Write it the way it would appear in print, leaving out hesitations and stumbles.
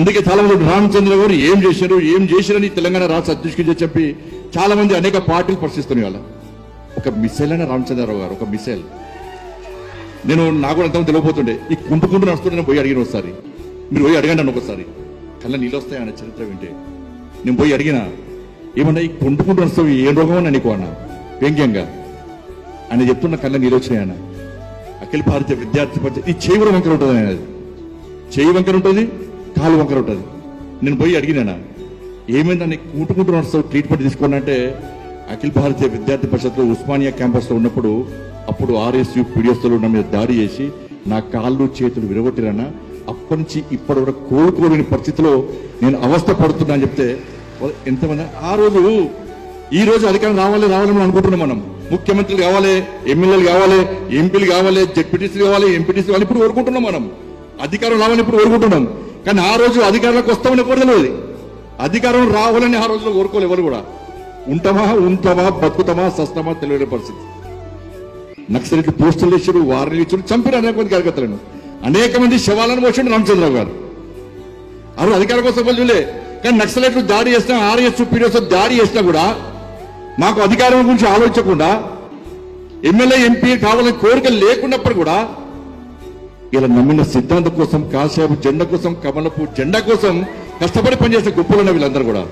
అందుకే చాలా మంది రామచంద్ర గారు ఏం చేశారని తెలంగాణ రాష్ట్ర అధ్యక్షుడిగా చెప్పి చాలా మంది అనేక పార్టీలు ప్రశ్నిస్తున్నాయి. వాళ్ళ ఒక మిసైల్ అయినా రామచంద్రరావు గారు ఒక మిసైల్. నాకు కూడా అంతా తెలియపోతుండే ఈ కుంటుకుంటూ నడుస్తుంటే నేను పోయి అడిగిన ఒకసారి, మీరు పోయి అడగండి అన్న ఒకసారి, కళ్ళ నీళ్ళు వస్తాయి అన్న చరిత్ర వింటే. నేను పోయి అడిగిన ఏమన్నా ఈ కుంటుకుంటూ నడుస్తావు ఏం రోగం అన్నా నీకు అన్న వ్యంగ్యంగా ఆయన చెప్తున్న కళ్ళ నీళ్ళు వచ్చినాయి అన్న. అఖిల భారతీయ విద్యార్థి పరిషత్ ఈ చేయి కూడా వంకర ఉంటుంది ఆయన, చేయి వంకర ఉంటుంది, కాలు వంకర ఉంటుంది. నేను పోయి అడిగినా ఏమైందా నీకు కుంటుకుంటూ నడుస్తావు ట్రీట్మెంట్ తీసుకోండి అంటే, అఖిల భారతీయ విద్యార్థి పరిషత్లో ఉస్మానియా క్యాంపస్లో ఉన్నప్పుడు అప్పుడు ఆర్ఎస్యు పీడిఎస్లు నా మీద దాడి చేసి నా కాళ్ళు చేతులు విరగొట్టిరన్నా. అప్పటి నుంచి ఇప్పటి వరకు కోలుకోలేని పరిస్థితిలో నేను అవస్థ పడుతున్నా అని చెప్తే ఎంతమంది ఈ రోజు అధికారం రావాలని అనుకుంటున్నాం. మనం ముఖ్యమంత్రులు కావాలి, ఎమ్మెల్యేలు కావాలి, ఎంపీలు కావాలి, జెడ్పీటీసీలు కావాలి, ఎంపీటీసీ కావాలి, ఇప్పుడు కోరుకుంటున్నాం. మనం అధికారం రావాలని ఇప్పుడు కోరుకుంటున్నాం. కానీ ఆ రోజు అధికారంలోకి వస్తామని ఎప్పుడు తెలియదు. అధికారం రావాలని ఆ రోజులో కోరుకోలేదు ఎవరు కూడా. ఉంటామా బతుకుతామా సస్తామా తెలియని పరిస్థితి. నక్సలైట్లు పోస్టులు ఇచ్చారు, వారిని ఇచ్చారు, చంపిన అనేక మంది కార్యకర్తలను, అనేక మంది శవాలను పోసిండు రామచంద్రరావు గారు. ఆ రోజు అధికారం కోసం చూలే. కానీ నక్సలైట్లు దాడి చేసినా, ఆర్ఎస్ పీడిఎస్ దాడి చేసినా కూడా మాకు అధికారం గురించి ఆలోచించకుండా, ఎమ్మెల్యే ఎంపీ కావాలని కోరిక లేకున్నప్పుడు కూడా ఇలా నమ్మిన సిద్ధాంతం కోసం, కాషాయపు జెండా కోసం, కమలపు జెండా కోసం కష్టపడి పనిచేసే గొప్పలు ఉన్న వీళ్ళందరూ కూడా